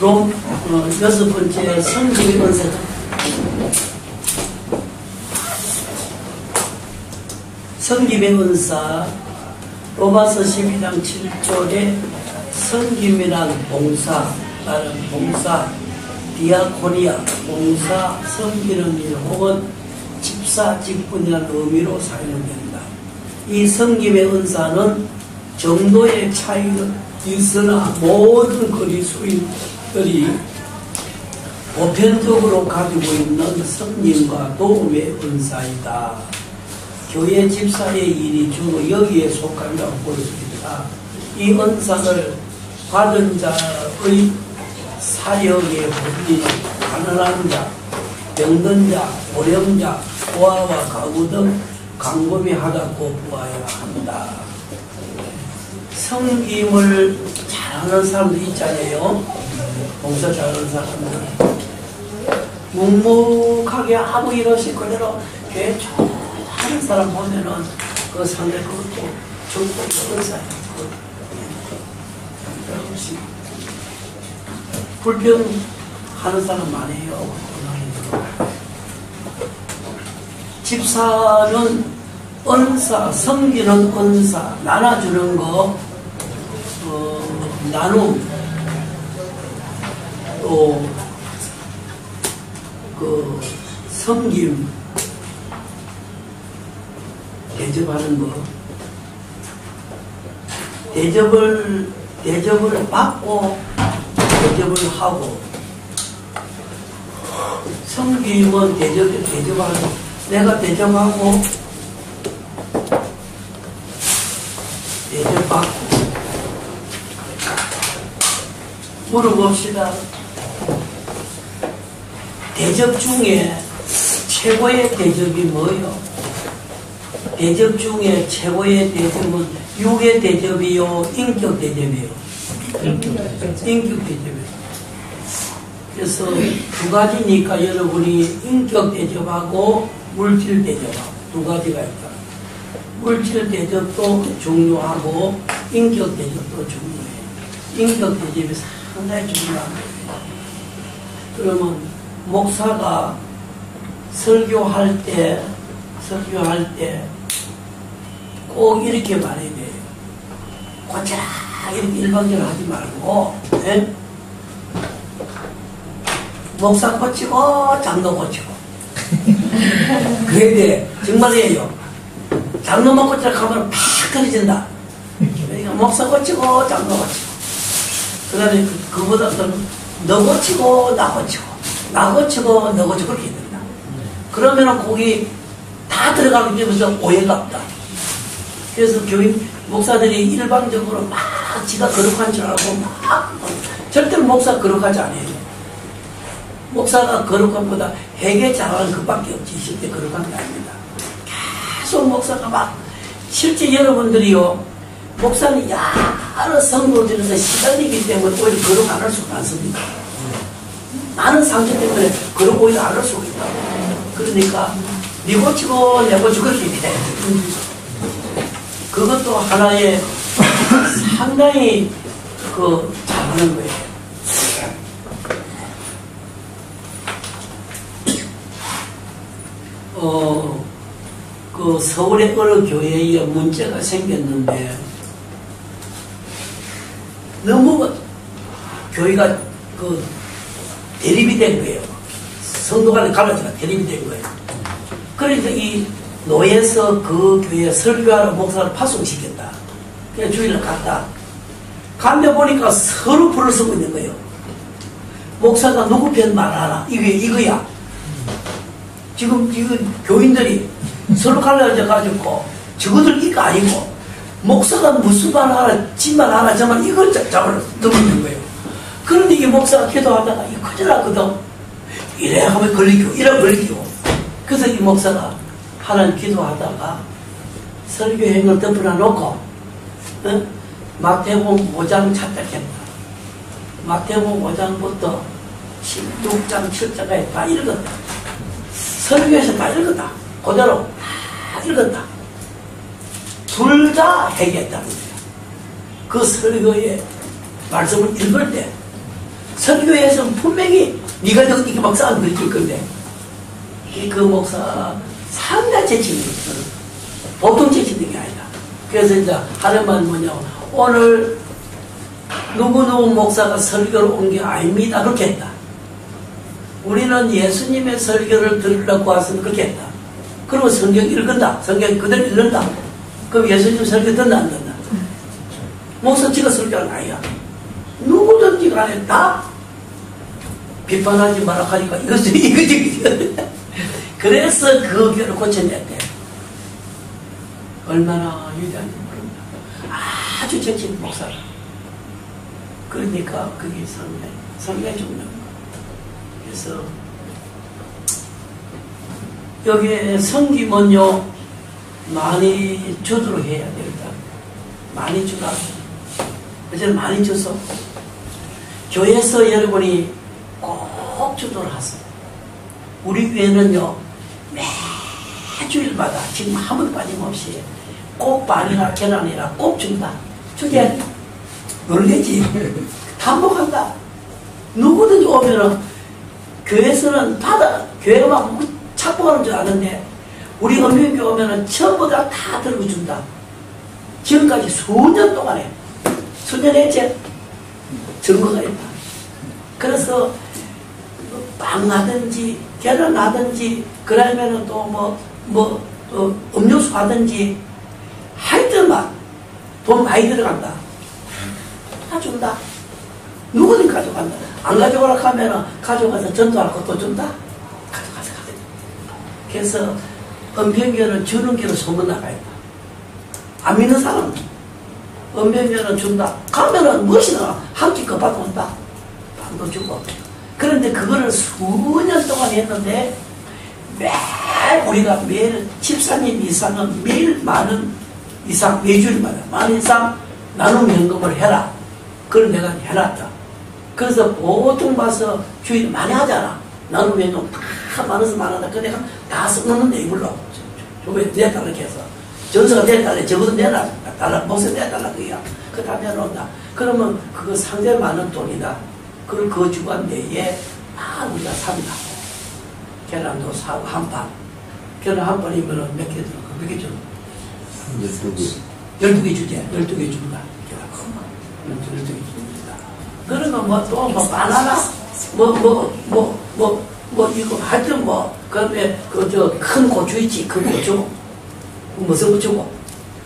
여섯 번째 성김의 은사다. 성김의 은사 로마서 12장 7절에 성김이란 봉사, 디아코니아, 봉사, 섬기는 일 혹은 집사, 직분이라는 의미로 사용된다. 이 성김의 은사는 정도의 차이는 있으나 모든 그리스도인들이 보편적으로 가지고 있는 성김과 도움의 은사이다. 교회 집사의 일이 주로 여기에 속한다고 볼 수 있다. 이 은사를 받은 자의 사역의 법이 가난한 자, 병든 자, 고령자, 고아와 가구 등 광범위하다고 보아야 한다. 성김을 잘하는 사람들 있잖아요. 봉사 잘하는 사람들. 묵묵하게 아무 일 없이 그대로 교회 하는 사람 보면은 그 상대 그것도 정말 은사예요. 불평하는 사람 많아요. 집사는 은사, 섬기는 은사, 나눠주는 거, 나눔, 또 그 섬김, 대접하는 거, 대접을 받고 대접을 하고, 섬김은 대접하는 거. 내가 대접하고 대접받고. 물어봅시다. 대접 중에 최고의 대접이 뭐예요? 대접 중에 최고의 대접은 육의 대접이요, 인격 대접이요? 인격 대접이요. 그래서 두 가지니까 여러분이 인격 대접하고 물질 대접하고 두 가지가 있다. 물질 대접도 중요하고 인격 대접도 중요해요. 인격 대접이 상당히 중요한 거예요. 그러면 목사가 설교할 때 꼭 이렇게 말해야 돼요. 고치라 이렇게 일방적으로 하지 말고, 네? 목사 고치고 장로 고치고 그래야 돼. 정말이에요. 장로만 고치라 하면 팍 떨어진다. 그러니까 목사 고치고 장로 고치고, 그 다음에 그보다 너 고치고 나 고치고 나 고치고 너 고치고 그렇게 된다. 그러면은 거기 다 들어가기 때문에 오해가 없다. 그래서 교인 목사들이 일방적으로 막 지가 거룩한 줄 알고 막 절대로 목사 거룩하지 않아요. 목사가 거룩한 보다 회개 잘하는 것밖에 없지 실제 거룩한 게 아닙니다. 계속 목사가 막 실제 여러분들이요, 목사는 여러 성도를 들여서 시달리기 때문에 오히려 거룩 안 할 수가 많습니다. 많은 상처 때문에 거룩 오히려 안 할 수가 있다. 그러니까 네 고치고 내 고치고 그렇게 돼. 그것도 하나의 상당히 잘하는 거예요. 서울의 어느 교회에 문제가 생겼는데 너무 교회가 대립이 된 거예요. 성도 간에 갈라지가 대립이 된 거예요. 그래서 이 노예에서 그 교회에 설교하러 목사를 파송시켰다. 그냥 주일날 갔다. 갔는데 보니까 서로 불을 쓰고 있는 거예요. 목사가 누구 편 말하나? 이거야. 지금 교인들이 서로 갈라져가지고 저것들 이거 아니고 목사가 무슨 말 하나, 지말 하나, 저말 이걸 잡아서 넘는 거예요. 그런데 이 목사가 기도하다가 이 큰일 났거든. 이래 하면 걸리고 이래 걸리고. 그래서 이 목사가 하나님 기도하다가 설교행을 덮어놔 놓고 마태복음 5장 찾작했다. 마태복음 5장부터 16장 7장까지 다 읽었다. 설교에서 다 읽었다. 그대로 다 읽었다. 둘 다 회개했다는 거예요. 그 설교의 말씀을 읽을 때 설교에서 분명히 네가 이렇게 목사가 느낄 건데 그 목사 상당히 재치있는 거예요. 보통 재치있는 게 아니다. 그래서 이제 하는 말 뭐냐, 오늘 누구누구 목사가 설교를 온 게 아닙니다. 그렇게 했다. 우리는 예수님의 설교를 들으려고 와서 그렇게 했다. 그러면 성경 읽은다. 성경 그대로 읽는다. 그럼 예수님 설교 듣나 안 듣나? 목사 지가 설교는 아니야. 누구든지 간에 다 비판하지 마라 하니까 이거지. 그래서 그 교를 고쳐냈대. 얼마나 위대한지 모릅니다. 아주 정신 목사라. 그러니까 그게 상당히 중요한 거. 그래서 여기에 섬기면요 많이 주도록 해야 됩니다. 많이 주라. 어제는 많이 줘서 교회에서 여러분이 꼭 주도를 하세요. 우리 교회는요 매주일마다 지금 한 번도 빠짐없이 꼭 빵이나 계란이나 꼭 준다. 주게 놀래지. 반복한다. 누구든지 오면은 교회에서는 교회가 막 착복하는 줄 아는데 우리 은명교회 오면은 전부 다 들고 준다. 지금까지 수년 동안에 수년째 증거가 있다. 그래서 빵 하든지 계란 하든지 그러면은 또 음료수 하든지 하여튼만 돈 많이 들어간다. 다 준다. 누구든 가져간다. 안 가져가라 하면은 가져가서 전도할 것도 준다. 가져가서. 그래서 은평교는 주는 길로 소문나가 있다. 안 믿는 사람은 은평교는 준다. 가면은 무엇이나 한 끼 거 받아온다. 빵도 주고. 그런데 그거를 수년 동안 했는데 매일 집사님 이상은 매일 만원 이상 매주일마다 만원 이상 나눔 현금을 해라. 그걸 내가 해놨다. 그래서 보통 봐서 주일 많이 하잖아. 나눔 현금 다 많아서 많아다. 그 내가 다 써놓는데 이걸로 조금 내달라 이렇게 해서 전서가 내달라 적어도 내달라 목사 내달라 그야. 그 다 내놓는다. 그러면 그거 상당히 많은 돈이다. 그걸 그 주간 내에 다 우리가 산다. 계란도 사고 한 판. 계란 한 판이면 몇 개 들어? 몇 개 줘? 12개 주제. 12개 준다. 계란 큰 거. 12개 줍니다. 그러면 또 바나나? 이거 하여튼 그다음에 큰 고추 있지? 큰 고추. 무슨 고추고?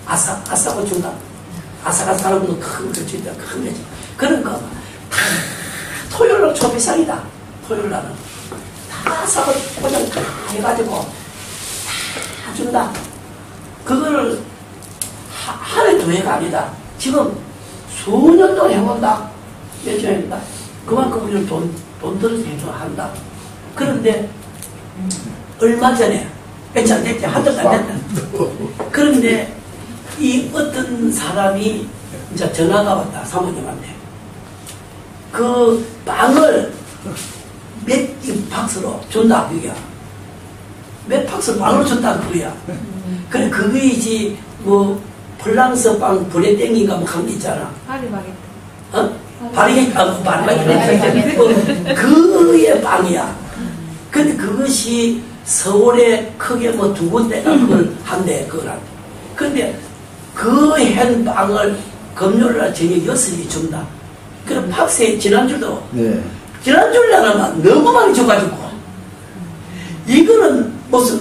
아싸 고추인가? 아삭아삭한 거 큰 고추 있다. 큰 거지. 그런 거. 다 토요일로 초비상이다. 토요일 날은. 다 사고 포장 다 해가지고 다 준다. 그거를 한 해 두 해가 아니다. 지금 수년 동안 해본다. 몇 년입니다. 그만큼 우리는 돈 들어서 한다. 그런데 얼마 전에 몇천 됐지 한 달도 안 됐다. 그런데 이 어떤 사람이 이제 전화가 왔다. 사모님한테. 그 빵을 몇 박스로 준다 그거야. 몇 박스 빵을 준다 그거야. 그래 그거이지 프랑스 빵 브레땡인가 그런 게 있잖아. 파리바게트. 파리바게트. 그의 빵이야. 근데 그것이 서울에 크게 두 군데가 그걸 한대 그거란. 근데 그 한 빵을 금요일날 저녁 6시 준다. 그럼 박스에 지난주도 지난주일 날은 너무 많이 줘가지고 이거는 무슨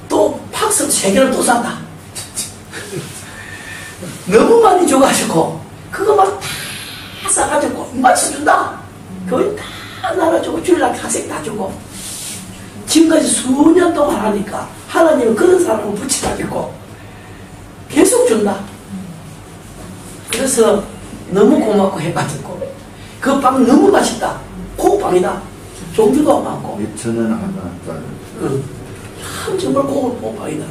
또 박스 3개를 또 산다. 너무 많이 줘가지고 그거 막 다 싸가지고 맞춰준다. 교회 다 나눠주고 주일날 학생 다 주고 지금까지 수년 동안 하니까 하나님은 그런 사람을 붙여가지고 계속 준다. 그래서 너무 고맙고 해가지고 그 빵 너무 맛있다. 고빵이다. 종류도 많고. 2,000원 하나. 참 정말 고빵이다.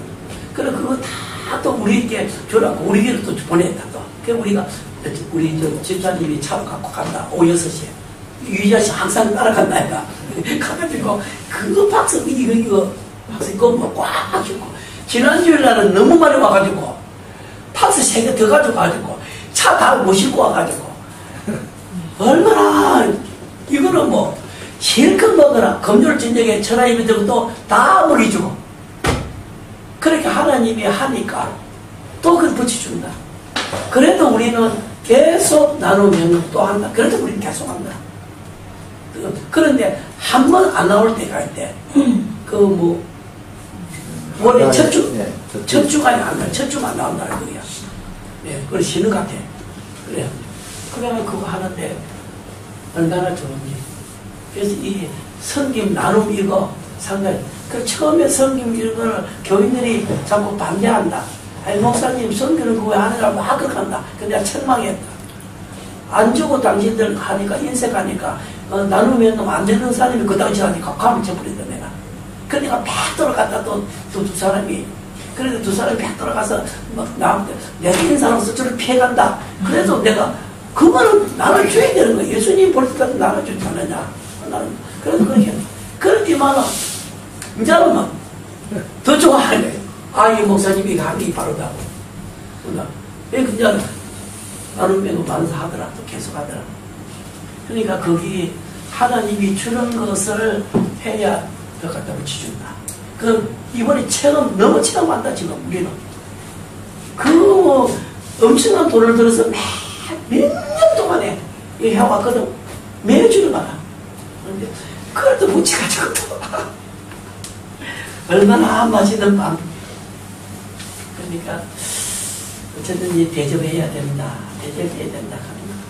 그래 그거 다 또 우리에게 주라고 우리에게 또 보냈다. 또. 그래 우리가 우리 집사님이 차로 갖고 간다. 오후 6시에. 유자씨 항상 따라간다. 해가. 가가지고 그거 박스 이거 박스 이거 꽉 주고 지난주일 날은 너무 많이 와가지고 박스 3개 더 가져가지고 차 다 모시고 와가지고 얼마나 이거는 뭐 실컷 먹어라. 금요일 저녁에 전화 입에 들고 또 다 먹이주고. 그렇게 하나님이 하니까 또 그걸 붙여준다. 그래도 우리는 계속 나누면 또 한다. 그래도 우리는 계속 한다. 그런데 한 번 안 나올 때가 있대. 원래 첫 주가 안 나와. 첫 주만 나온다는 거야. 예, 그걸 쉬는 것 같아. 그래. 그러면 그거 하는데 얼마나 좋은지. 그래서 이 성김 나눔 이거 상당히. 그 처음에 성김 이거를 교인들이 자꾸 반대한다. 아니, 목사님 성김은 그거 왜 하느라고 막 그렇게 한다. 근데 내가 책망했다. 안 주고 당신들 하니까, 인색하니까, 나누면 안 되는 사람이 그 당시 하니까 감을 쳐버린다, 내가. 그러니까 팍 돌아갔다 또 두 사람이. 그래도 두 사람이 팍 돌아가서 막 나한테 내가 인사로서 저를 피해간다. 그래서 내가 그거는 나눠줘야 되는 거야. 예수님 볼 때까지 나눠주지 않느냐. 나는 그래서 그렇게 그렇지만은 이제는 막 더 좋아하네. 아, 이 목사님이 하기 바로다고. 왜 그냥 나누면 만사하더라. 또 계속 하더라. 그러니까 거기 하나님이 주는 것을 해야 더 갖다 붙여준다. 이번에 체험, 너무 체험한다, 지금, 우리는. 엄청난 돈을 들어서 몇 년 동안에 해왔거든. 매주를 가라. 그런데, 그걸 또 묻혀가지고, 얼마나 맛있는 빵. 그러니까, 어쨌든 이 대접해야 된다. 대접해야 된다.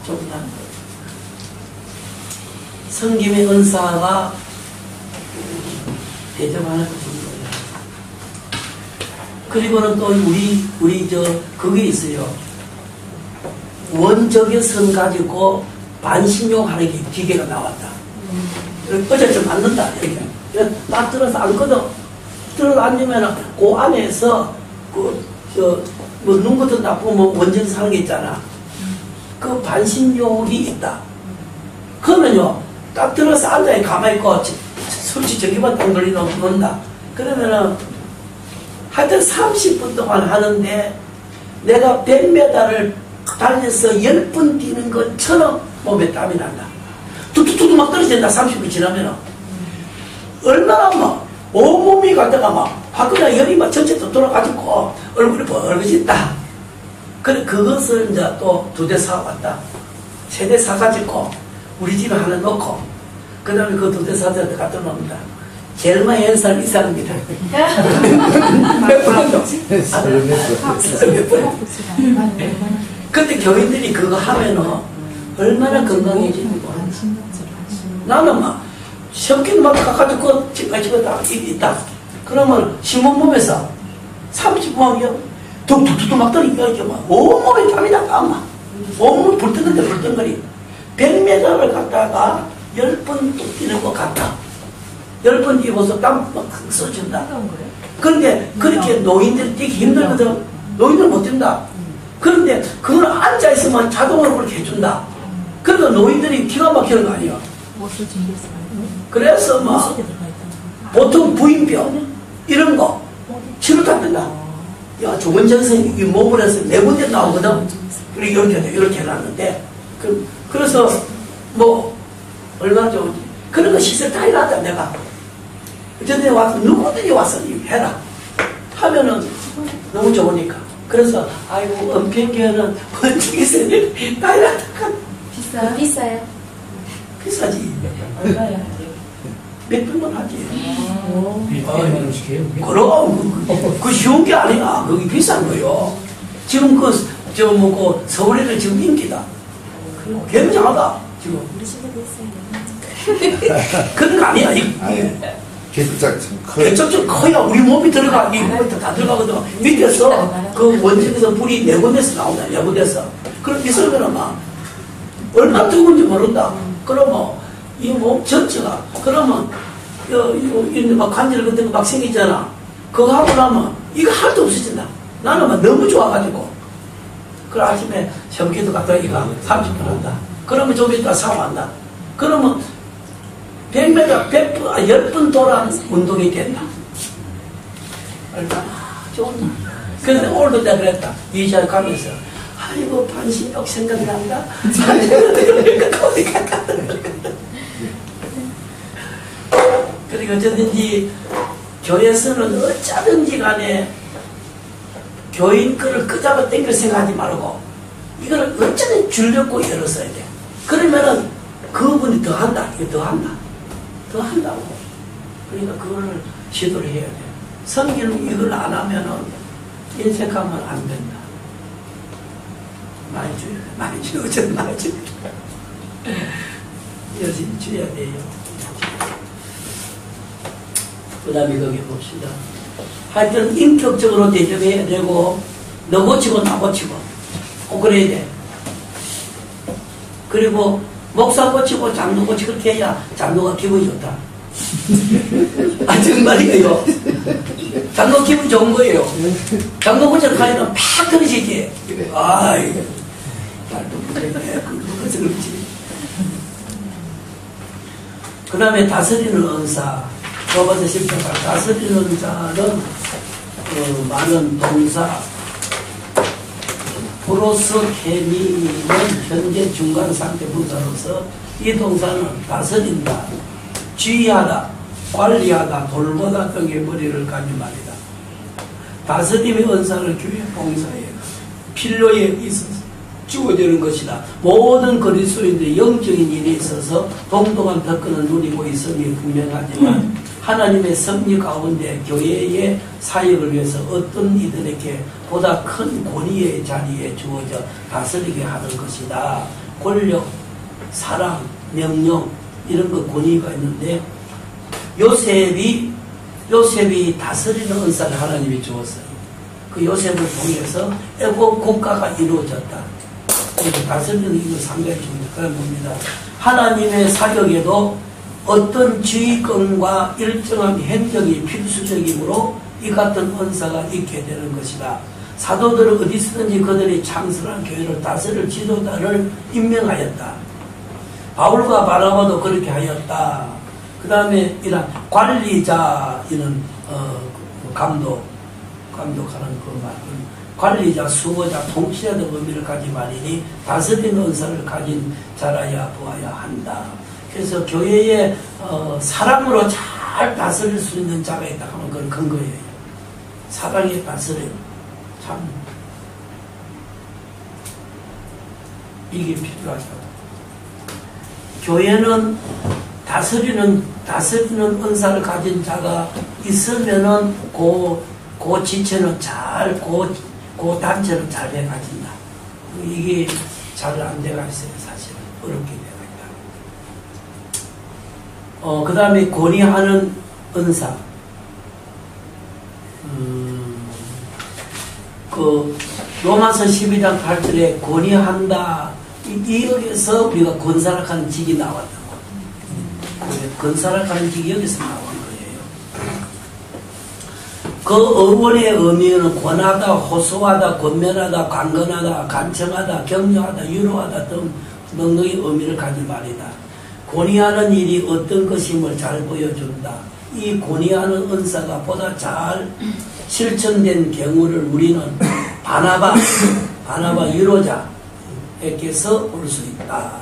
조금 한 성김의 은사가 대접하는 것입니다. 그리고는 또 그게 있어요. 원적의 선 가지고 반신욕하는 게 기계가 나왔다. 어제 좀 앉는다. 이렇게. 딱 들어서 앉거든. 들어서 앉으면 그 안에서 눈 같은 나쁘면 원적 사는 게 있잖아. 그 반신욕이 있다. 그러면요, 딱 들어서 앉아야 가만히 있고, 솔직히 저기만 딱 놀린다. 그러면은, 하여튼 30분 동안 하는데, 내가 100m를 달려서 10분 뛰는 것처럼 몸에 땀이 난다. 툭툭툭 막 떨어진다, 30분 지나면은. 얼마나 막, 온몸이 갔다가 막, 화끈한 열이 막 전체 또 돌아가지고, 얼굴이 벌어진다. 그래, 그것을 이제 또 2대 사왔다. 3대 사가지고, 우리 집에 하나 놓고, 그 다음에 그 2대 사들한테 갖다 놓는다. 제일 많이 한 사람이 이 사람입니다. 몇 분이요? 근데 교인들이 그거 하면은 얼마나 건강해지는 거야. 나는 막 시험기는 막 가가지고 집에 다 있다. 그러면 신문 보면서 30분 하면 툭툭툭 막 떨어지니까 막 온몸에 땀이 나가 막 온몸이 불뜬거리 100m를 갔다가 10번 뚝 뛰는 것 같다. 10번 뛰어서 땀 막 쏟아진다. 그런데 그렇게 노인들이 뛰기 힘들거든. 노인들은 못 뛴다. 그런데 그걸 앉아있으면 자동으로 그렇게 해준다. 그러니까 노인들이 기가 막히는 거 아니야. 그래서 막 보통 부인병 이런 거 치료 다 된다. 야, 좋은 전선이 이 몸을 해서 4군데 나오거든. 그리고 이렇게 해놨는데 그래서 뭐 얼마나 좋은지 그런 거 시설 다 해놨다 내가. 전에 와서 누구든지 와서 해라 하면은 너무 좋으니까. 그래서 아이고 은평교회는 원칙에서 다 해놨다. 비싸요? 비싸지. 얼마야? 몇백만 하지. 그럼 그 쉬운 게 아니야. 그게 비싼 거요. 지금 서울에는 지금 인기다. 굉장하다 지금. 우리 집에도 있어요. 그런 거 아니야. 개짝 좀 커요. 개짝 좀 커야 우리 몸이 들어가. 이 몸이 다 들어가거든. 밑에서 그 원전에서 물이 4군데서 나온다. 4군데서. 그럼 있으면 막 얼마나 뜨거운지 모른다. 그러면 이 몸 전체가 그러면 막 관절 같은 거 막 생기잖아. 그거 하고 나면 이거 하나도 없어진다. 나는 막 너무 좋아가지고. 그 아침에 시험기도 갔다 오니까 30분 한다. 그러면 좀 이따 사고한다. 그러면 100m, 10분 돌아온 운동이 된다. 얼마나 좋은다. 그런데 오늘도 내가 그랬다. 이 자리에 가면서 아이고 반신욕 생각난다. 어쩌든지 교회에서는 어쩌든지 간에 교인 거를 끄잡아 당길 생각하지 말고 이거를 어쩌든 줄였고 열었어야 돼. 그러면은 그분이 더 한다. 이거 더 한다. 더 한다고. 그러니까 그거를 시도를 해야 돼. 성기는 이걸 안 하면은 인색하면 안 된다. 많이 줘야 돼. 많이 줘. 어쩌든 많이 줘. 열심히 줘야 돼요. 그 다음에 거기 봅시다. 하여튼 인격적으로 대접해야 되고 너 고치고 나 고치고 꼭 그래야 돼. 그리고 목사 고치고 장로 고치고 그렇게 해야 장로가 기분이 좋다. 아 정말이에요. 장로 기분 좋은 거예요. 장로 고치러 가려면 팍 그러시지. 아이 말도 못해. 그래서 그렇지. 그 다음에 다스리는 은사. 저번에 실패가 다스리는 은사는 많은 동사 프로스 케미는 현재 중간 상태 분사로서 이 동사는 다스린다, 지휘하다, 관리하다, 돌보다 등의 머리를 가진 말이다. 다스림의 은사를 교회 봉사에 필요에 있어서 주어지는 것이다. 모든 그리스도인들의 영적인 일에 있어서 동등한 특권을 누리고 있음이 분명하지만 하나님의 섭리 가운데 교회의 사역을 위해서 어떤 이들에게 보다 큰 권위의 자리에 주어져 다스리게 하는 것이다. 권력, 사랑, 명령 이런 거 권위가 있는데 요셉이 다스리는 은사를 하나님이 주었어요. 그 요셉을 통해서 애국 국가가 이루어졌다. 다스리는 이거 상당히 중요한 겁니다. 하나님의 사역에도 어떤 지휘권과 일정한 행정이 필수적이므로 이 같은 은사가 있게 되는 것이다. 사도들은 어디서든지 그들이 창설한 교회를 다스릴 지도자를 임명하였다. 바울과 바나바도 그렇게 하였다. 그 다음에 이런 관리자, 이런 감독하는 그 말은 관리자, 수호자, 통치자 등 의미를 가진 말이니 다스리는 은사를 가진 자라야 보아야 한다. 그래서 교회에 사랑으로 잘 다스릴 수 있는 자가 있다 하면 그건 근거예요. 사랑의 다스림. 참 이게 필요하죠. 교회는 다스리는 은사를 가진 자가 있으면은 그 지체는 잘, 그 단체는 잘 돼가진다. 이게 잘 안 돼가 있어요, 사실은. 어렵게 돼가 있다. 그 다음에 권위하는 은사. 그 로마서 12장 8절에 권위한다. 여기에서 우리가 건사락하는 직이 나왔다고. 건사락하는 직이 여기서 나온 거예요. 그 어원의 의미는 권하다, 호소하다, 권면하다, 강건하다, 간청하다, 격려하다, 유로하다 등 등등의 의미를 가진 말이다. 권위하는 일이 어떤 것임을 잘 보여준다. 이 권위하는 은사가 보다 잘 실천된 경우를 우리는 바나바 유로자에게서 볼 수 있다.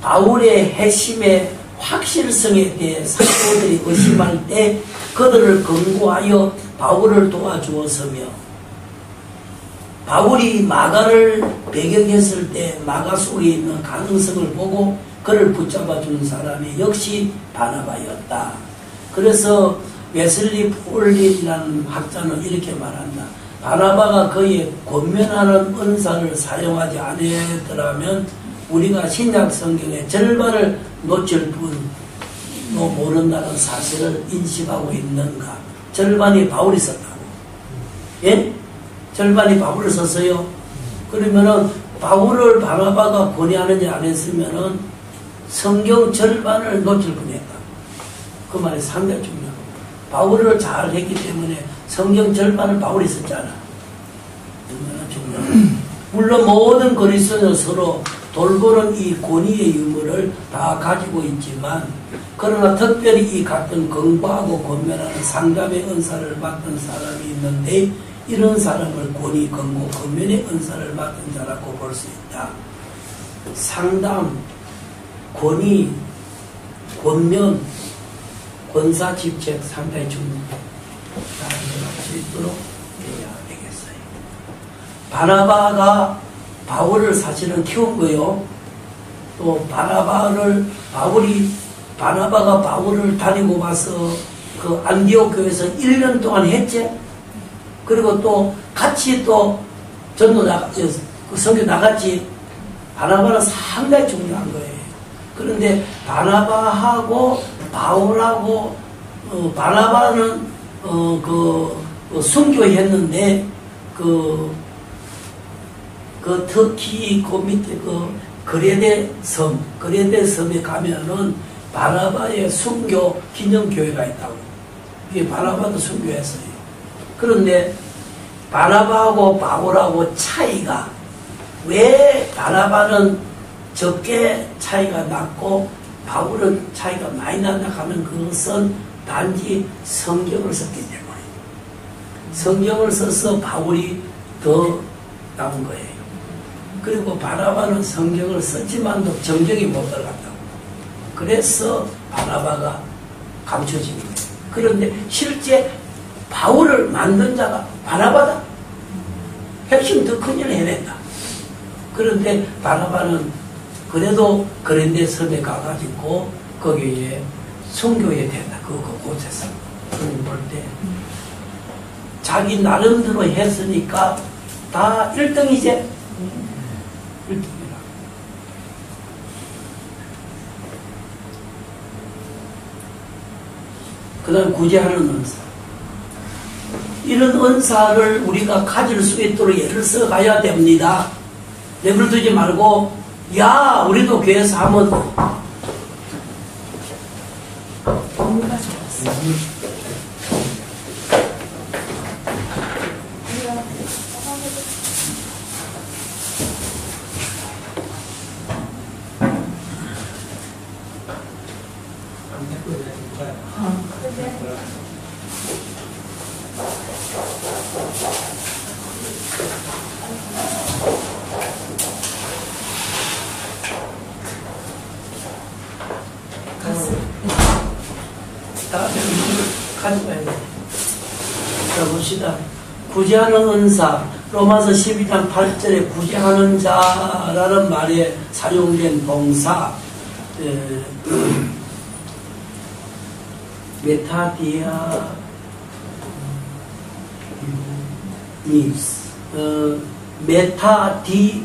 바울의 핵심의 확실성에 대해 사도들이 의심할 때 그들을 권고하여 바울을 도와주었으며, 바울이 마가를 배격했을 때 마가 속에 있는 가능성을 보고 그를 붙잡아 준 사람이 역시 바나바였다. 그래서 웨슬리 폴린이라는 학자는 이렇게 말한다. 바나바가 그의 권면하는 은사를 사용하지 않았더라면 우리가 신약 성경의 절반을 놓칠 뿐도 모른다는 사실을 인식하고 있는가. 절반이 바울이 썼다고. 예? 절반이 바울을 썼어요. 그러면은 바울을 바나바가 권위하는지 안 했으면은 성경 절반을 놓칠 뻔했다. 그 말이 상당히 중요하고, 바울을 잘 했기 때문에 성경 절반을 바울이 썼잖아. 얼마나 중요하고. 물론 모든 그리스도인은 서로 돌보는 이 권위의 유무를 다 가지고 있지만, 그러나 특별히 이 같은 권고하고 권면하는 상담의 은사를 맡은 사람이 있는데, 이런 사람을 권위, 권고, 권면의 은사를 맡은 자라고 볼 수 있다. 상담, 권위, 권면, 권사직책 상당히 중요해요. 할 수 있도록 해야 되겠어요. 바나바가 바울을 사실은 키운 거요. 또 바나바가 바울을 다니고 와서 그 안디옥 교회에서 1년 동안 했지. 그리고 또 같이 또 전도 선교 나갔지. 바나바는 상당히 중요한 거예요. 그런데 바나바하고 바울하고 바나바는 순교했는데 특히 그 밑에 그레데 섬에 가면은 바나바의 순교 기념교회가 있다고. 이게 바나바도 순교했어요. 그런데 바나바하고 바울하고 차이가 왜 바나바는 적게 차이가 났고 바울은 차이가 많이 난다 하면 그것은 단지 성경을 썼기 때문에 성경을 써서 바울이 더 나은 거예요. 그리고 바나바는 성경을 썼지만도 정경이 못 들어갔다고. 그래서 바나바가 감춰진 거예요. 그런데 실제 바울을 만든 자가 바나바다. 핵심 더 큰 일을 해냈다. 그런데 바나바는 그래도 그랜데 섬에 가가지고 거기에 순교해야 된다. 그곳에서. 그걸 볼 때 자기 나름대로 했으니까 다 1등이지. 1등이라. 그 다음 구제하는 은사. 이런 은사를 우리가 가질 수 있도록 예를 써 가야 됩니다. 내버려두지 말고 야 우리도 교회에서 하면 업무가 좋았어. 가져가야 돼. 자, 봅시다. 구제하는 은사, 로마서 12장 8절에 구제하는 자라는 말에 사용된 동사, 메타디아 미스, 메타디도미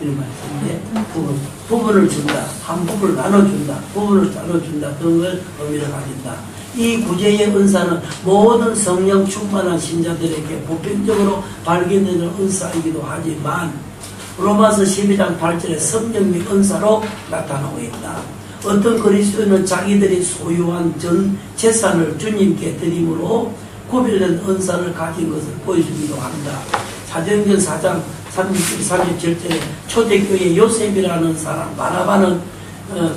이런 말인데 부분을 준다, 한 부분을 나눠준다, 부분을 나눠준다 등을 의미를 가진다. 이 구제의 은사는 모든 성령 충만한 신자들에게 보편적으로 발견되는 은사이기도 하지만 로마서 12장 8절에 성령 및 은사로 나타나고 있다. 어떤 그리스도인은 자기들이 소유한 전 재산을 주님께 드림으로 구별된 은사를 가진 것을 보여주기도 한다. 사도행전 4장 37절에 초대교회 요셉이라는 사람 바나바는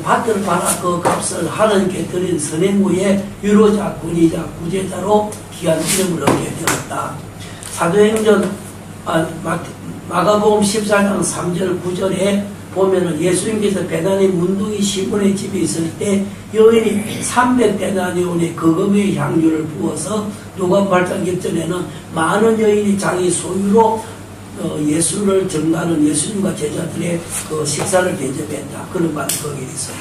밭을 팔아 그 값을 하나님께 드린 선행후에 유로자, 군의자, 구제자로 귀한 이름을 얻게 되었다. 사도행전 마가복음 14장 3절 9절에 보면은 예수님께서 베다니 문둥이 시몬의 집에 있을 때 여인이 300데나리온의 거금의 향유를 부어서 누가복음 8장 1절에는 많은 여인이 자기 소유로 예수를 전가하는 예수님과 제자들의 그 식사를 대접했다. 그런 말이 거기에 있어요.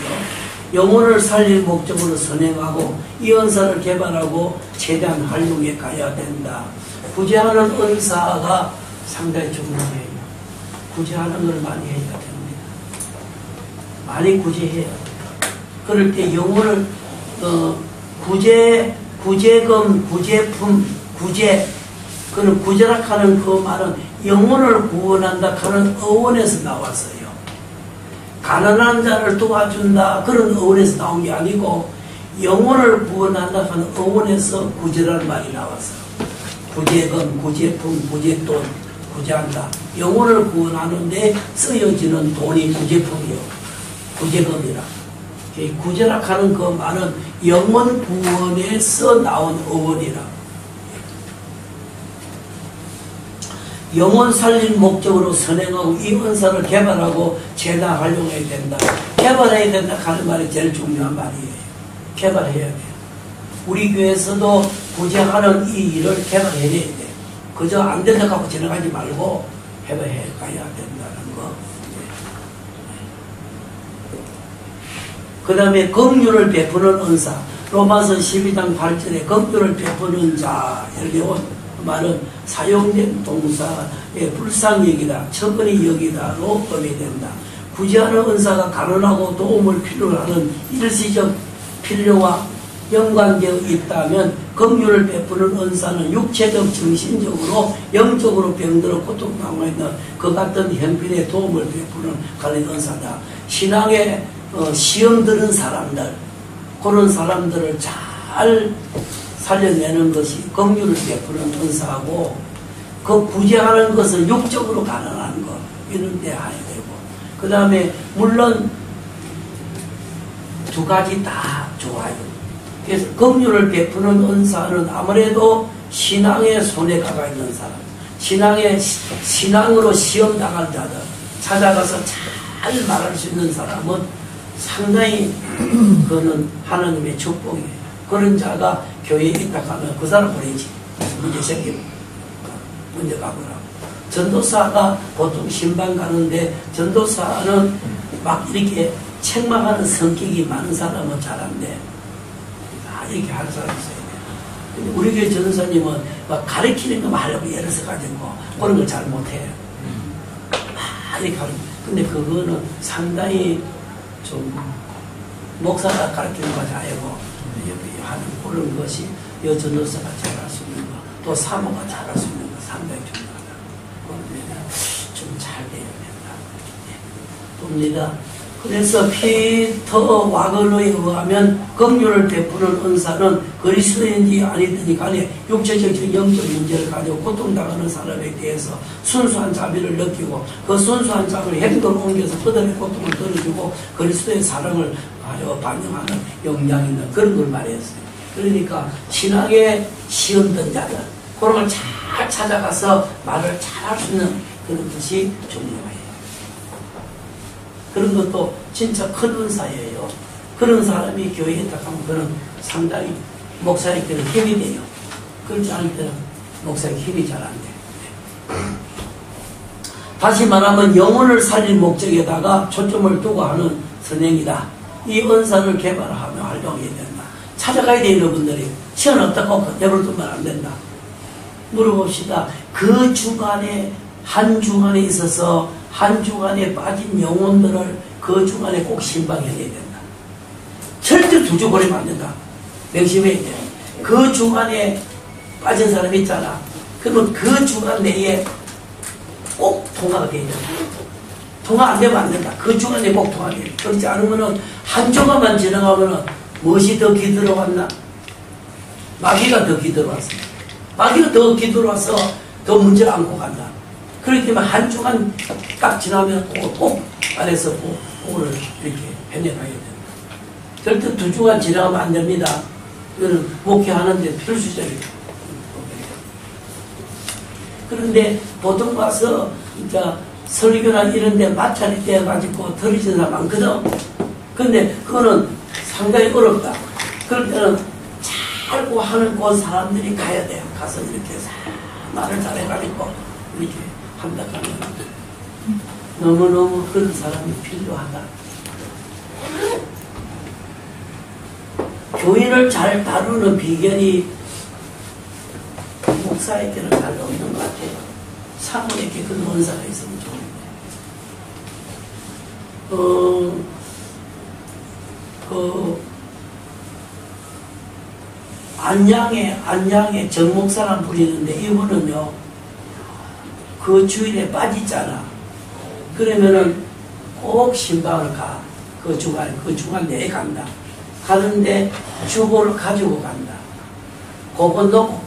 영혼을 살릴 목적으로 선행하고 이 은사를 개발하고 최대한 활용해 가야 된다. 구제하는 은사가 상당히 중요해요. 구제하는 걸 많이 해야 됩니다. 많이 구제해야 돼요. 그럴 때 영혼을 구제금, 구제품, 구제 그는 구제락하는 그 말은 영혼을 구원한다 하는 어원에서 나왔어요. 가난한 자를 도와준다 그런 어원에서 나온 게 아니고 영혼을 구원한다 하는 어원에서 구제라는 말이 나왔어요. 구제금, 구제품, 구제돈, 구제한다. 영혼을 구원하는데 쓰여지는 돈이 구제품이요. 구제금이라. 구제락하는 그 말은 영혼 구원에서 나온 어원이라. 영혼 살린 목적으로 선행하고 이 은사를 개발하고 최대한 활용해야 된다. 개발해야 된다 하는 말이 제일 중요한 말이에요. 개발해야 돼요. 우리 교회에서도 구제하는 이 일을 개발해야 돼요. 그저 안 된다 하고 지나가지 말고 해봐야 가야 된다는 거. 그 다음에 긍휼을 베푸는 은사. 로마서 12장 8절에 긍휼을 베푸는 자에 온 말은 사용된 동사의 불쌍히 여기다, 척은히 여기다로 의미된다. 구제하는 은사가 가난하고 도움을 필요로 하는 일시적 필요와 연관되어 있다면 긍휼을 베푸는 은사는 육체적, 정신적으로, 영적으로 병들어 고통당하고 있는 그 같은 형편에 도움을 베푸는 관련 은사다. 신앙에 시험 들은 사람들, 그런 사람들을 잘 살려내는 것이 긍휼을 베푸는 은사하고, 그 구제하는 것은 육적으로 가난한 것, 이런 데 해야 되고, 그 다음에 물론 두 가지 다 좋아요. 그래서 긍휼을 베푸는 은사는 아무래도 신앙에 손해가 있는 사람, 신앙으로 시험 당한 자들 찾아가서 잘 말할 수 있는 사람은 상당히 그거는 하나님의 축복이에요. 그런 자가 교회에 있다 하면 그 사람 보내지. 문제 생기면 문제 가거라. 전도사가 보통 신방 가는데 전도사는 막 이렇게 책망하는 성격이 많은 사람은 잘한데 이렇게 하는 사람이 있어야 돼요. 근데 우리 교회 전도사님은 막 가르치는 것만 하려고 애를 써가지고 그런 걸 잘 못해요. 이렇게 하는. 근데 그거는 상당히 좀 목사가 가르치는 거 잘하고 하는 그런 것이 여 전도사가 잘할 수 있는 거, 또 사모가 잘할 수 있는 거 상당히 중요하다. 그러면 좀 잘 돼야 된다. 봅니다. 그래서 피터 와건에 의하면 긍휼을 베푸는 은사는 그리스도인지 아니든지 간에 육체적 영적 문제를 가지고 고통당하는 사람에 대해서 순수한 자비를 느끼고 그 순수한 자비를 행동을 옮겨서 그들의 고통을 덜어주고 그리스도의 사랑을 반영하는 역량이 있는 그런 걸 말했어요. 그러니까 신앙에 시험된 자들 그런 걸 잘 찾아가서 말을 잘 할 수 있는 그런 것이 중요해요. 그런 것도 진짜 큰 은사예요. 그런 사람이 교회에 있다 하면 그는 상당히 목사에게는 힘이 돼요. 그렇지 않을 때는 목사에게 힘이 잘 안 돼요. 다시 말하면 영혼을 살릴 목적에다가 초점을 두고 하는 선행이다. 이 은사를 개발하며 활동해야 된다. 찾아가야 되는 분들이 시간 없다고 내버려두면 안 된다. 물어봅시다. 그 주간에 한 주간에 있어서 한 주간에 빠진 영혼들을 그 주간에 꼭 신방해야 된다. 절대 두 주 보내면 안 된다. 명심해야 돼. 그 주간에 빠진 사람 있잖아. 그러면 그 주간 내에 꼭 통화가 돼야 된다. 통화 안 되면 안 된다. 그 주간에 꼭 통화가 돼야 된다. 그렇지 않으면은 한 주간만 지나가면은 무엇이 더 기들어왔나? 마귀가 더 기들어왔어. 마귀가 더 기들어와서 더 문제를 안고 간다. 그렇기 때문에 한 주간 딱 지나면 꼭 안에서 오늘 이렇게 해내가야 된다. 절대 두 주간 지나가면 안 됩니다. 이거는 목회하는데 필수적이에요. 그런데 보통 가서 진짜 설교나 이런 데 마찰이 떼어가지고 들으시는 사람 많거든. 근데 그거는 상당히 어렵다. 그럴 때는 잘고 하는 그 사람들이 가야 돼요. 가서 이렇게 말을 잘해가지고 이렇게 한다 하면 너무너무 그런 사람이 필요하다. 교인을 잘 다루는 비결이 목사에게는 잘 없는 것 같아요. 사모에게 그런 원사가 있으면 좋은데. 안양에 정목사람 부리는데 이분은요, 그 주일에 빠지잖아. 그러면은 꼭 신방을 가. 그 주간 내에 간다. 가는데 주보를 가지고 간다. 그거 놓고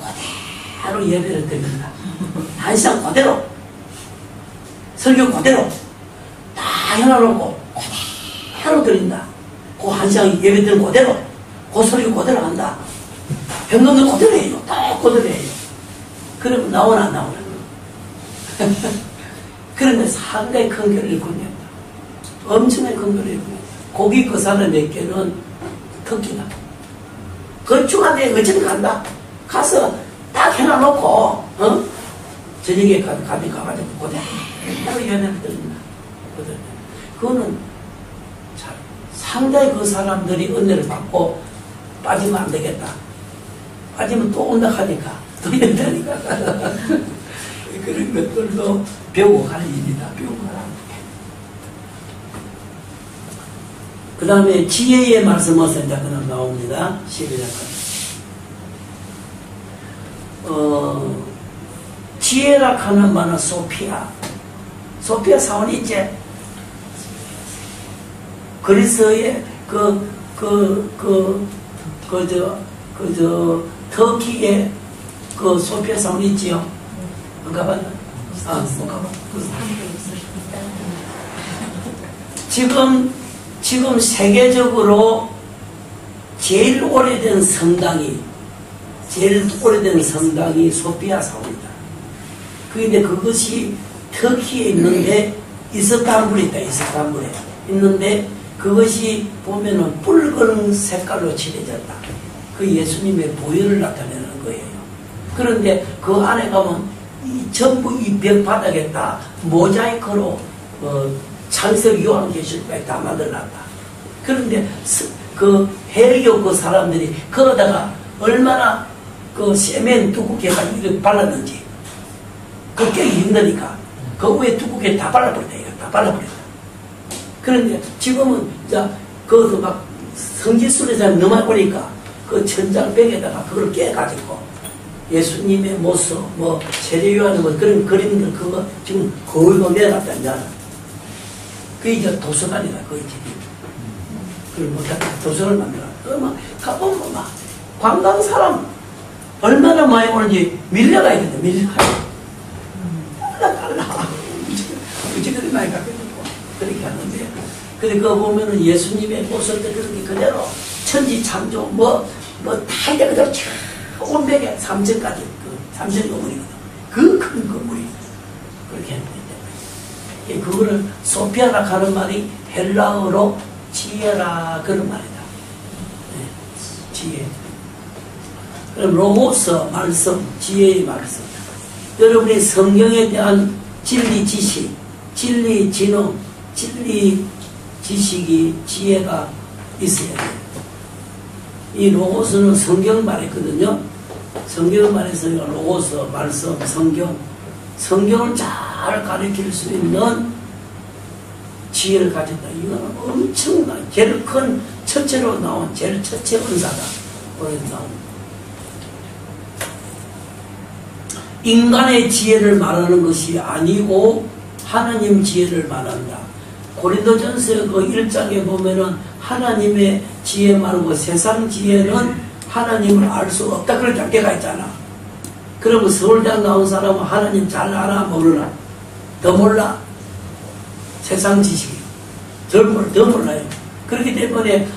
그대로 예배를 드린다. 한 시간 그대로. 설교 그대로. 다 해놔놓고 그대로 드린다. 그 한 시간 예배 드린 그대로. 그 설교 그대로 한다. 병동도 그대로 해요. 다 그대로 해요. 그러면 나오나 안 나오나. 그런데 상당히 큰 교를 일군다. 엄청나게 큰 교를 일군다. 고기 그 사람에게는 특기다. 건축한데 어쨌든 간다. 가서 딱 해놔놓고, 저녁에 가가지고 그대로 연애를 드립니다. 그거는 상당히 그 사람들이 은혜를 받고 빠지면 안 되겠다. 빠지면 또 온다 하니까, 또 연다니까. 그런 것들도 배우고 가는 일이다. 배우고 가는 그 다음에 지혜의 말씀에서 이제 그냥 나옵니다. 12절까지. 지혜라 하는 말은 소피아. 소피아 사원이 있지? 그리스의 터키의 그 소피아 사원이 있지요? 안 가봤나? 못 가봤. 지금 세계적으로 제일 오래된 성당이 소피아 사원이다. 그런데 그것이 터키에 있는데 이스탄불에 있다. 이스탄불에 있는데 그것이 보면은 붉은 색깔로 칠해졌다. 그 예수님의 보혈을 나타내는 거예요. 그런데 그 안에 가면 전부 이 벽 바닥에 다 모자이크로 창세기 요한계시록까지 다 만들어놨다. 그런데 그 헬기오 그 사람들이 거기다가 얼마나 그 세면 두껍게 이렇게 발랐는지 그 깨기 힘드니까 그 위에 두껍게 다 발라버렸다. 이거 다 발라버렸다. 그런데 지금은 이제 거기서 막 성지순례자 너무 오니까 그 천장벽에다가 그걸 깨가지고 예수님의 모습, 뭐 세례요한의 뭐 그런 그림들 그거 지금 거의 내놨다 이제. 그게 이제 도서관이다. 거의 집이. 그걸 못하게 도서를 만들어. 그러면 가보면 막 관광 사람 얼마나 많이 오는지 밀려가 있는데 밀려가. 달라. 그들이 많이 가거든요. 그렇게 하는데. 근데 그거 보면은 예수님의 모습들 그렇게 그대로 천지 창조 다 이제 그대로 온백에 3층까지 그 3층 건물이거든. 그 큰 건물이 그렇게 했는데 그거를 소피아라 하는 말이 헬라어로 지혜라 그런 말이다. 네, 지혜. 그럼 로고스 말씀, 지혜의 말씀. 여러분이 성경에 대한 진리 지식, 진리 진흥, 진리 지식이 지혜가 있어야 돼요. 이 로고스는 성경 말이거든요. 성경을 말해서 로고스, 말씀, 성경을 잘 가르칠 수 있는 지혜를 가졌다. 이거는 엄청난, 제일 큰 첫째로 나온, 제일 첫째 은사다. 인간의 지혜를 말하는 것이 아니고 하나님 지혜를 말한다. 고린도전서 그 1장에 보면은 하나님의 지혜 말고 세상 지혜는 하나님을 알 수 없다. 그럴 장계가 있잖아. 그러면 서울대학 나온 사람은 하나님 잘 알아? 모르나? 더 몰라? 세상 지식이. 더 몰라요. 그렇기 때문에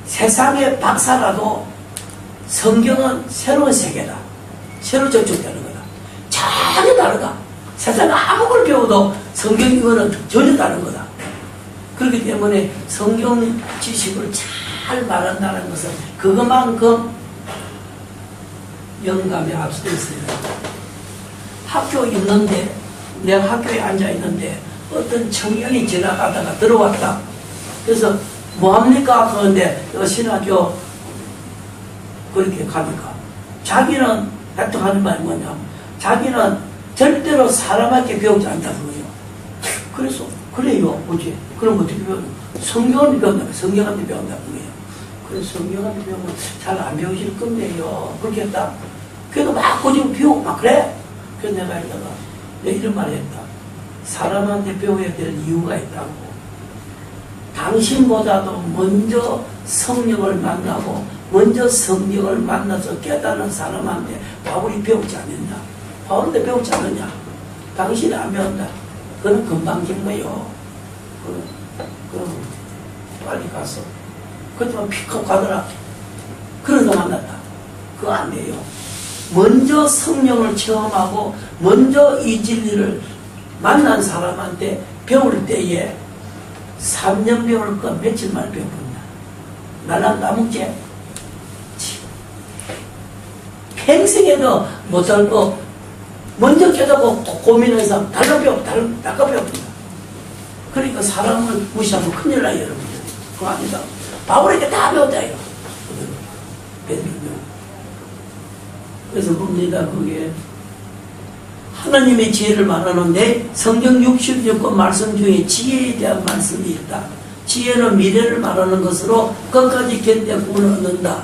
세상의 박사라도 성경은 새로운 세계다. 새로 접촉되는 거다. 전혀 다르다. 세상에 아무 걸 배워도 성경 이거는 전혀 다른 거다. 그렇기 때문에 성경 지식을 잘 말한다는 것은 그것만큼 영감에 앞서 있어요. 학교 있는데, 내가 학교에 앉아 있는데 어떤 청년이 지나가다가 들어왔다. 그래서 뭐합니까? 그런데 신학교 그렇게 가니까 자기는 하는 말이 뭐냐면 자기는 절대로 사람한테 배우지 않다는 거예요. 그래서 그래요. 뭐지? 그럼 어떻게 배우냐? 성경한테 배운다. 성경한테 배운다는 거예요. 그래서 성경한테 배우면 잘 안 배우실 건데요. 그렇게 했다. 그래도 막 꼬집어 배우고 막 그래. 그래서 내가 이런 말을 했다. 사람한테 배워야 될 이유가 있다고. 당신보다도 먼저 성령을 만나고 먼저 성령을 만나서 깨닫는 사람한테 바울이 배우지 않았냐? 바울한테 배우지 않았냐? 당신이 안 배운다. 그건 금방진 거예요. 그럼 빨리 가서 그때만 픽업 가더라. 그러다 만났다. 그거 안 돼요. 먼저 성령을 체험하고 먼저 이 진리를 만난 사람한테 배울 때에 3년 배울 거 며칠 만에 배워본다. 날랑 까먹지? 평생에도 못할 거 먼저 깨닫고 고민하는 사람 달갑이 없다. 그러니까 사람을 무시하면 큰일 나요, 여러분들. 그거 아니다. 바울에게 다 배웠다, 이거. 그래서 봅니다, 그게. 하나님의 지혜를 말하는데 성경 66권 말씀 중에 지혜에 대한 말씀이 있다. 지혜는 미래를 말하는 것으로 끝까지 견뎌 구원을 얻는다.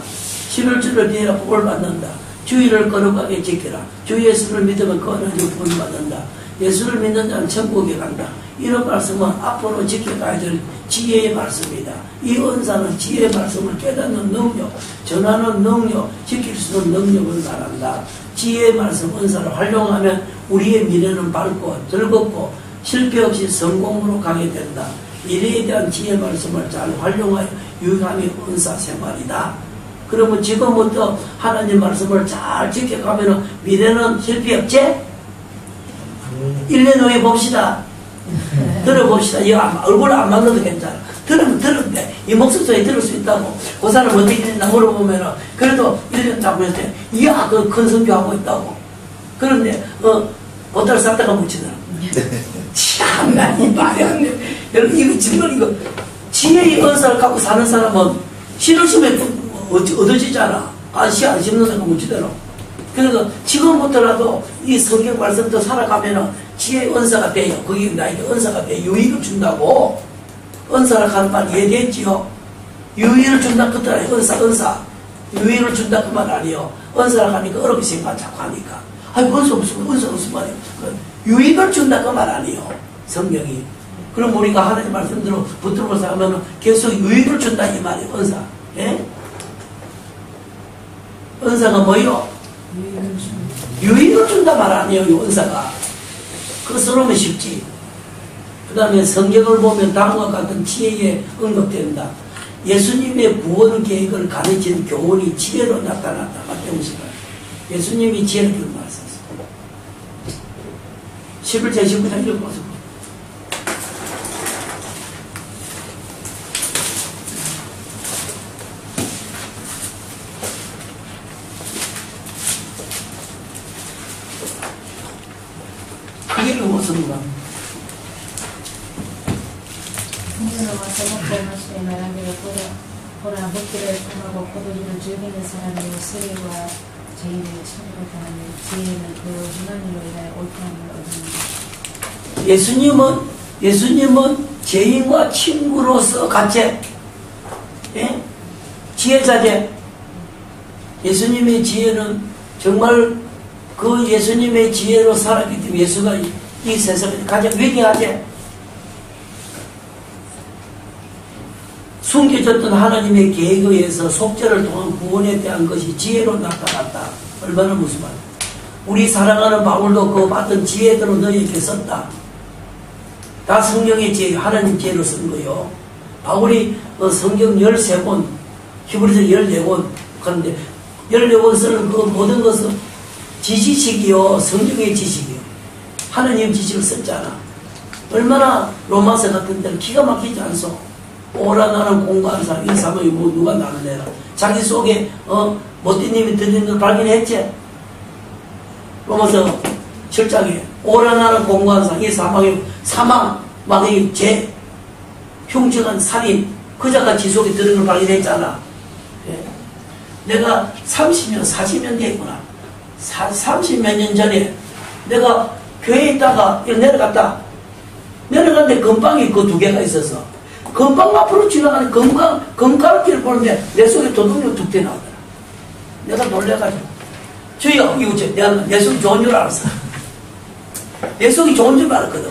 11주를 뒤에 복을 받는다. 주의를 거룩하게 지키라. 주 예수를 믿으면 거룩하게 구원을 받는다. 예수를 믿는 자는 천국에 간다. 이런 말씀은 앞으로 지켜가야 될 지혜의 말씀이다. 이 은사는 지혜의 말씀을 깨닫는 능력, 전하는 능력, 지킬 수 있는 능력을 말한다. 지혜의 말씀, 은사를 활용하면 우리의 미래는 밝고 즐겁고 실패 없이 성공으로 가게 된다. 미래에 대한 지혜의 말씀을 잘 활용하여 유익함이 은사 생활이다. 그러면 지금부터 하나님 말씀을 잘 지켜가면 미래는 실패 없지? 1년 후에 봅시다. 들어봅시다. 이 얼굴 안 맞는도 괜찮아. 들으면 들었는데 이 목소리 소리 들을 수 있다고. 그 사람 어떻게 되나 물어보면 그래도 1년 잡고 했을 때 이야 그 큰 선교하고 있다고. 그런데 보따리 쌌다가 묻히더라. 참나 이 말이 안 돼. 여러분 이거 정말 이거 지혜의 은사를 갖고 사는 사람은 싫으시면 얻어지잖아. 씨 안 심는다고 묻히더라. 그래서 지금부터라도 이 성경 말씀도 살아가면은 지혜의 은사가 돼요. 거기 나에게 은사가 돼. 유익을 준다고. 은사를 하는 말 이해됐지요? 유익을 준다 그들 아니에요. 은사. 유익을 준다 그 말 아니에요. 은사를 하니까 어렵게 생각 자꾸 하니까. 아니, 은사 무슨 말이에요? 유익을 준다 그 말 아니에요. 성경이. 그럼 우리가 하나님 말씀대로 붙들고서 하면은 계속 유익을 준다 이 말이에요. 은사. 예? 은사가 뭐예요? 유익을 준다 말 아니에요. 이 은사가. 그것으로는 쉽지. 그 다음에 성경을 보면 다음과 같은 지혜에 언급된다. 예수님의 구원 계획을 가르친 교훈이 지혜로 나타났다. 마태복음 18. 예수님이 지혜를 준 말씀이었습니다. 11절 19절 읽어보세요. 크게 읽어보습니다. 성경으로 와서 먹고 마시되 말하기를 보라 먹기를 통하고 포도주를 즐기는 사람이 세리와 죄인을 천국을 가하니 지혜는 그 행한 일로 인하여 옳다함을 얻습니다. 예수님은 죄인과 친구로서 같이 예? 지혜자재. 예수님의 지혜는 정말 그 예수님의 지혜로 살았기 때문에 예수가 이 세상에 가장 위대하지. 숨겨졌던 하나님의 계획에 의해서 속죄를 통한 구원에 대한 것이 지혜로 나타났다. 얼마나 무슨 말. 우리 사랑하는 바울도 그 받은 지혜대로 너희에게 썼다. 다 성경의 지혜, 하나님 지혜로 쓴 거요. 바울이 성경 13권, 히브리서 14권, 그런데 14권 쓰는 그 모든 것은 지식이요. 성경의 지식이요. 하나님 지식을 썼잖아. 얼마나 로마서 같은 데는 기가 막히지 않소. 오라 나는 공부하는 사람, 이 사람이 뭐 누가 나를 내라. 자기 속에 못되님이 들리는 걸 발견했지. 로마서 7장에 오라 나는 공부하는 사람, 이 사망, 이 죄, 흉측한 살인, 그자가 지 속에 들은 걸 발견했잖아. 예. 내가 30년, 40년 됐구나. 30몇 년 전에 내가 교회에 있다가 내려갔는데 건빵이 그 2개가 있어서 건빵 앞으로 지나가는 건강길을 보는데 내 속에 도둑놈이 툭 튀어나오더라. 내가 놀래가지고 주여 이거 내가 내 속이 좋은 줄 알았어. 내 속이 좋은 줄 알았거든.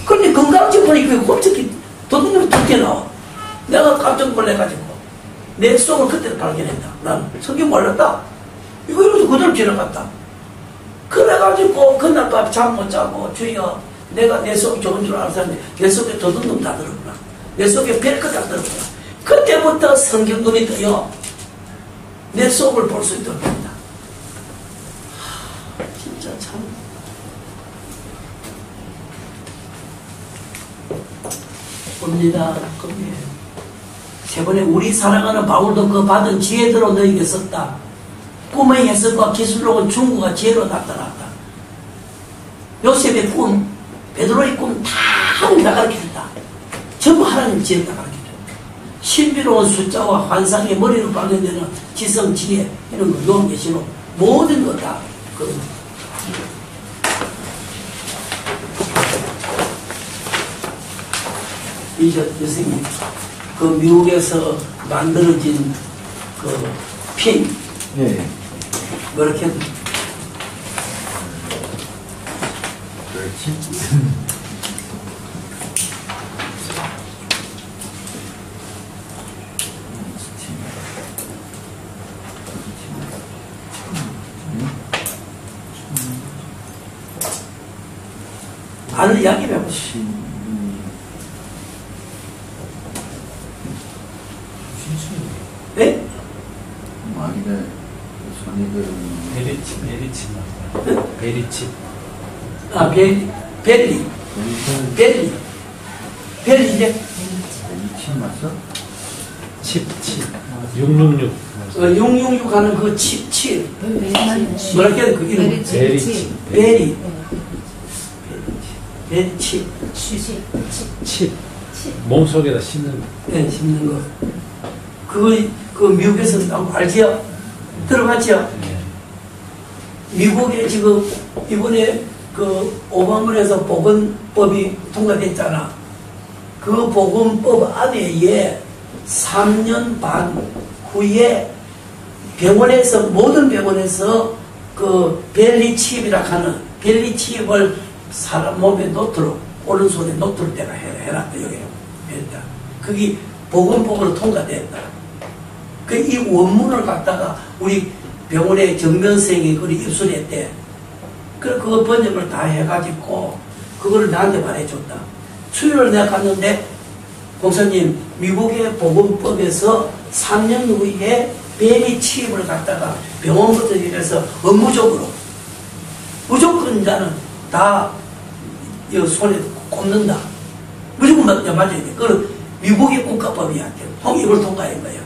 그런데 건강길 보니까 깜짝이 도둑놈이 툭 튀어나와. 내가 깜짝 놀래가지고 내 속을 그때 발견했다. 난 성경 몰랐다. 이러면서 그대로 지나갔다. 그래가지고 그날 밤 잠 못 자고 주여 내가 내 속이 좋은 줄 알았는데 내 속에 도둑놈 다 들었구나. 내 속에 벨크 다 들었구나. 그때부터 성경 눈이 떠요. 내 속을 볼 수 있도록 합니다. 진짜 참 봅니다. 세 번에 우리 사랑하는 바울도 그 받은 지혜대로 너에게 썼다. 꿈의 해석과 기술로는 중국과 지혜로 나타났다. 요셉의 꿈, 베드로의 꿈 다 하나님 다 가르쳐준다. 전부 하나님 지혜를 다 가르쳐준다. 신비로운 숫자와 환상의 머리로 관련되는 지성, 지혜 이런 거 요한계시록 모든 거 다 이제 선생님 그 미국에서 만들어진 그 핀 예. 그렇게 그렇지. 아는 이야기 해보시. 네? 마리네 손이들 베리칩 맞다. 베리칩. 아, 벨리. 이제 치 맞어? 칩. 666. 666 하는 그 칩. 뭐라 해야 돼? 그 이름. 베리칩. 벨리. 칩. 칩. 몸속에다 씹는. 네, 씹는 거. 그 미국에서 나온 거 알지요? 들어봤죠? 네. 미국에 지금 이번에 그 오바마에서 보건법이 통과됐잖아. 그 보건법 안에 3년 반 후에 병원에서 모든 병원에서 그 벨리칩이라 하는 벨리칩을 사람 몸에 놓도록 오른손에 놓도록 내가 해놨다. 여기 했다. 그게 보건법으로 통과됐다. 그 이 원문을 갖다가 우리 병원의 정변생이 그걸 입술했대. 그거 번역을 다 해가지고 그거를 나한테 말해줬다. 수요일 내가 갔는데 목사님 미국의 보건법에서 3년 후에 벨리 치입을 갖다가 병원부터 이래서 업무적으로 무조건 이제는 다 손에 꼽는다. 무조건 맞아야 돼. 그건 미국의 국가법이야. 이걸 통과한 거야.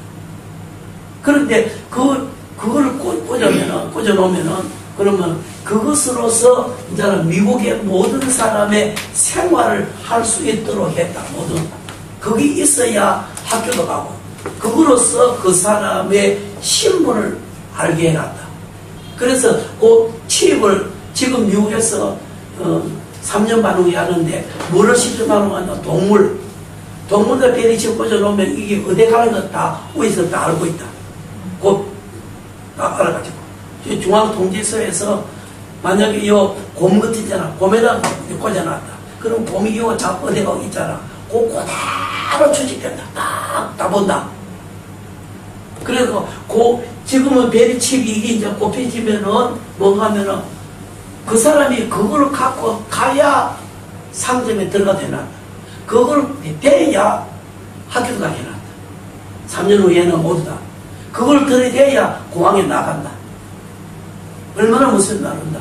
그런데 그걸 꽂아놓으면은 그러면 그것으로서 이제는 미국의 모든 사람의 생활을 할 수 있도록 했다. 모든 거기 있어야 학교도 가고 그거로서 그 사람의 신분을 알게 해놨다. 그래서 그 칩을 지금 미국에서 3년 반 후에 하는데 뭐를 시점하는 거냐? 동물들 벨리칩 꽂아놓으면 이게 어디 가는 거 다 위에서 다 알고 있다. 곧 알아가지고 중앙통제소에서 만약에 곰 같은 있잖아. 곰에다 꽂아놨다. 그럼 곰이 잡고 어디 가고 있잖아. 그대로 추직된다. 다 본다. 그래서 지금은 벨리칩이 이게 이제 꼽혀지면은 뭔가 하면은 그 사람이 그걸 갖고 가야 상점에 들어가 되나. 그걸 돼야 학교도 가게 해놨다. 3년 후에는 모두 다. 그걸 들이대야 공항에 나간다. 얼마나 무슨 나른다.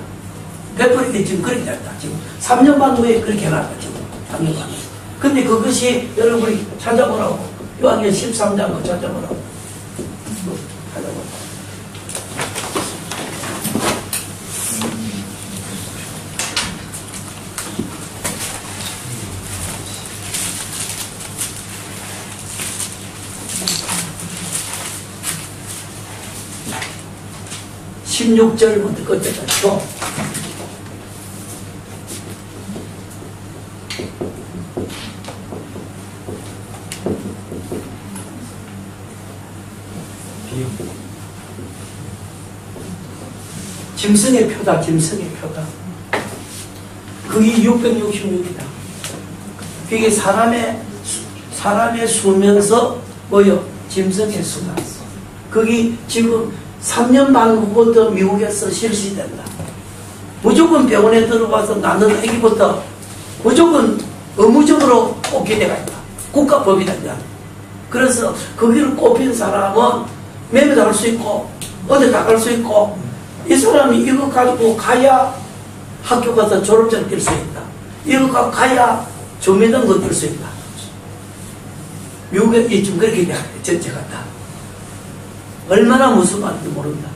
베풀이게 지금 그렇게 됐다. 지금 3년 반 후에 그렇게 해놨다. 지금 3년 반 후에. 근데 그것이 여러분이 찾아보라고. 요한계시록 13장 거 찾아보라고. 찾아보라고. 십 16절부터 끝까지 또 짐승의 표다. 짐승의 표다. 그게 666이다. 그게 사람의 수면서 뭐요? 짐승의 수다. 그게 지금 3년 반 후부터 미국에서 실시된다. 무조건 병원에 들어가서 낳는 아기부터 무조건 의무적으로 꼽게 돼가 있다. 국가법이다. 그래서 거기를 꼽힌 사람은 매매도 할 수 있고 어디 다 갈 수 있고 이 사람이 이거 가지고 가야 학교 가서 졸업장 뛸 수 있다. 이거 가지고 가야 조매등도 뛸 수 있다. 미국에 지금 그렇게 전체가 다. 얼마나 무슨 말인지 모른다.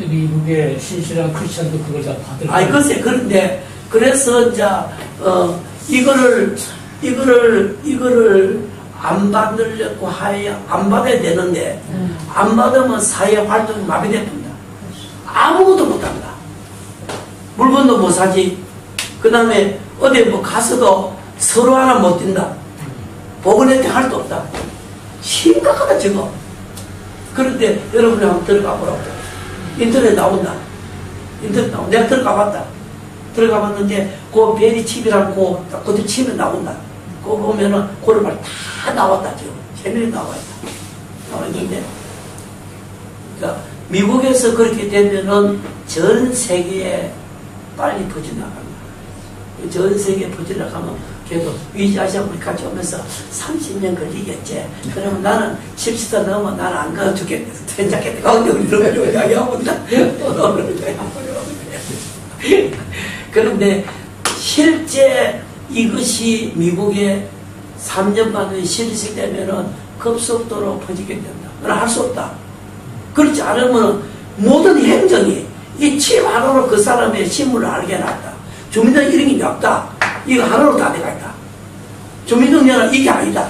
미국의 신실한 크리스천도 그걸 다 받을 아니, 글쎄, 그런데, 그래서, 이제, 이거를 안 받으려고 안 받아야 되는데, 안 받으면 사회 활동이 마비됩니다. 아무것도 못 한다. 물건도 못 사지. 그 다음에 어디 뭐 가서도 서로 하나 못 뛴다. 복은 혜택 할 수 없다. 심각하다, 저거. 그런데 여러분이 한번 들어가 보라고. 인터넷 나온다. 내가 들어가 봤다. 들어가 봤는데, 그 베리칩이라고 그때 치면 나온다. 그거 보면은, 그걸 다 나왔다, 지금. 세밀히 나와 있다. 나와 있는데, 그러니까, 미국에서 그렇게 되면은 전 세계에 빨리 퍼져나간다. 전 세계에 퍼져나가면, 그래도 위아시아분이 같이 오면서 30년 걸리겠지. 그러면 나는 70살 넘으면 나는 안 가도 죽겠네. 괜찮겠다. 가운데 우리로 이야기하고 온다. 그런데 실제 이것이 미국에 3년 만에 실시되면은 급속도로 퍼지게 된다. 그건 할 수 없다. 그렇지 않으면 모든 행정이 이 칩 하나로 그 사람의 신문을 알게 해놨다. 주민등록 이름이 없다. 이거 하나로 다 돼가 있다. 주민등록은 이게 아니다.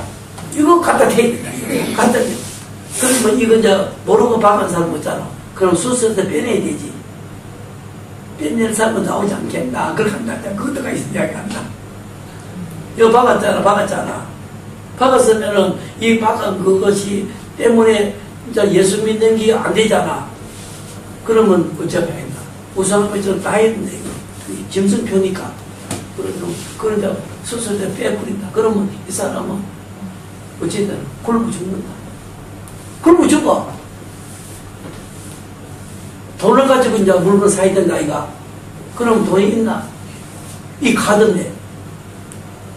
이거 갖다 대야 된다. 갖다 대. 그러면 이거 이제 모르고 박은 사람 없잖아. 그럼 수술해서 빼내야 되지. 빼낼 사람은 나오지 않겠나. 그렇게 한다. 그것도가 이야기한다. 이거 박았잖아. 박았으면은 이 박은 그것이 때문에 이제 예수 믿는 게 안 되잖아. 그러면 어쩌면 된다. 우상하면 좀 다 했는데, 짐승표니까. 그러다 수술에 빼버린다. 그러면 이 사람은 어쨌든 굶어 죽는다. 굶어 죽어. 돈을 가지고 이제 물건 사야 된다, 이가. 그럼 돈이 있나? 이 카드인데.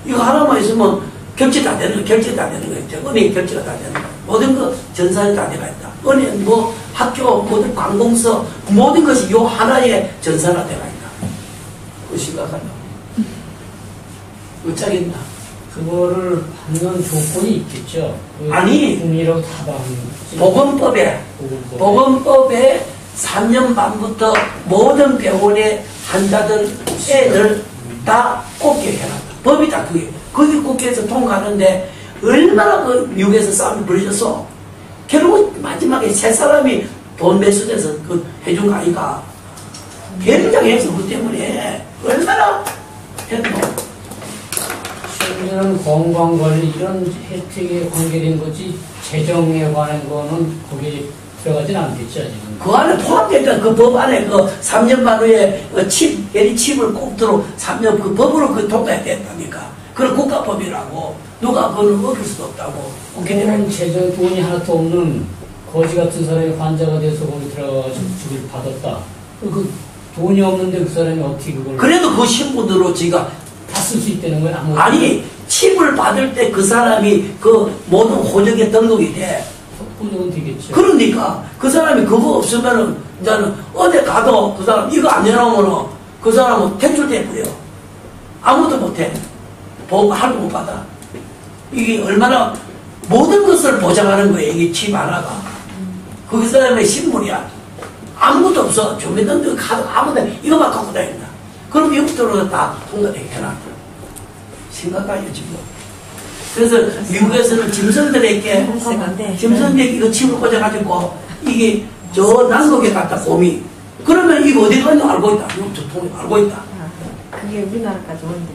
이거 하나만 있으면 결제 다 되는 거, 은행 결제가 다 되는 거. 모든 거 전산이 다 돼가 있다. 은행, 뭐, 학교, 모든 관공서, 모든 것이 요 하나의 전산화 돼가 있다. 그거 심각하다. 어쩌겠나. 그거를 받는 조건이 있겠죠. 아니, 국민이라고 다 받는 보건법에 3년 반부터 모든 병원의 환자들, 애들 다 꼽게 해놨다. 법이 다 그게. 거기 국회에서 통과하는데 얼마나 그 미국에서 싸움이 벌어졌어. 결국 마지막에 세 사람이 돈 매수돼서 그 해준 거 아니까. 굉장해서 그 때문에 얼마나 했노. 심지어는 건강관리 이런 혜택에 관계된 거지 재정에 관한 거는 거기에 들어가진 않겠지 아직은. 그 안에 포함되니까 그 법 안에 그 3년 반 후에 그 칩을 꼽도록 3년 그 법으로 그 통과해야 된다니까. 그런 국가법이라고 누가 그걸 어길 수도 없다고. 그런 재정 돈이 하나도 없는 거지 같은 사람이 환자가 돼서 거기 들어가서 주기를 받았다. 그 돈이 없는데 그 사람이 어떻게 그걸. 그래도 그 신분으로 지가 다 쓸 수 있다는 거야? 아무것도. 아니 칩을 받을 때 그 사람이 그 모든 호적에 등록이 돼. 호적은 되겠죠. 그러니까 그 사람이 그거 없으면은 이제는 어디 가도 그 사람 이거 안 해놓으면은 그 사람은 퇴출돼 버려. 아무것도 못해. 할도 못 받아. 이게 얼마나 모든 것을 보장하는 거예요. 이게 칩 하나가. 그 사람의 신분이야. 아무것도 없어. 주민등록 카드 아무데나 이거만 갖고 다닌다. 그럼 이것들로 다 통과되게 해놨다. 심각하죠 지금. 그래서 미국에서는 짐승들에게 이거 칩을 꽂아가지고 이게 저南국에 갔다 곰이 그러면 이거 어디 가는지 알고 있다. 이거 저 통에 알고 있다. 그게 우리나라까지 오는데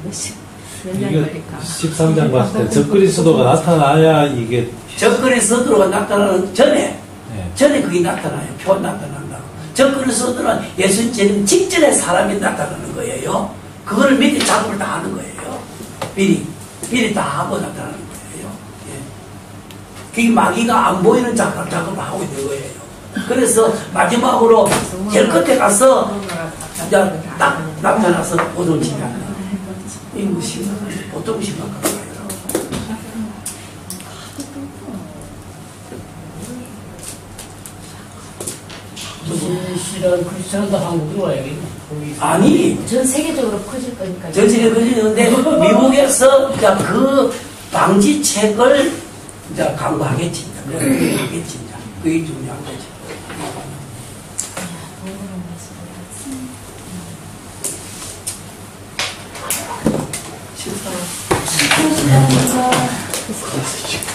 몇 년 이게 걸릴까? 13장 봤을 때 적그리스도가 나타나야 이게 적그리스도가 나타나는 전에 네. 그게 나타나요. 표 나타난다고. 적그리스도는 예수님 직전에 사람이 나타나는 거예요. 그거를 미리 작업을 다 하는 거예요. 미리 다 하고 나타나는 거예요. 예. 그게 마귀가 안 보이는 작업을 하고 있는 거예요. 그래서 마지막으로 제일 끝에 가서 이제 딱 나타나서 모든 집에 한다. 이거 심각하죠. 보통 심각한 거예요. 신실한 크리스천은 다 한국으로 와야겠네. 아니, 전 세계적으로 커질 거니까. 전 세계 그러는데 미국에서 이제 그 방지책을 이제 강구하겠지. 그게 하겠지. 그게 중요한 거지. 싫다.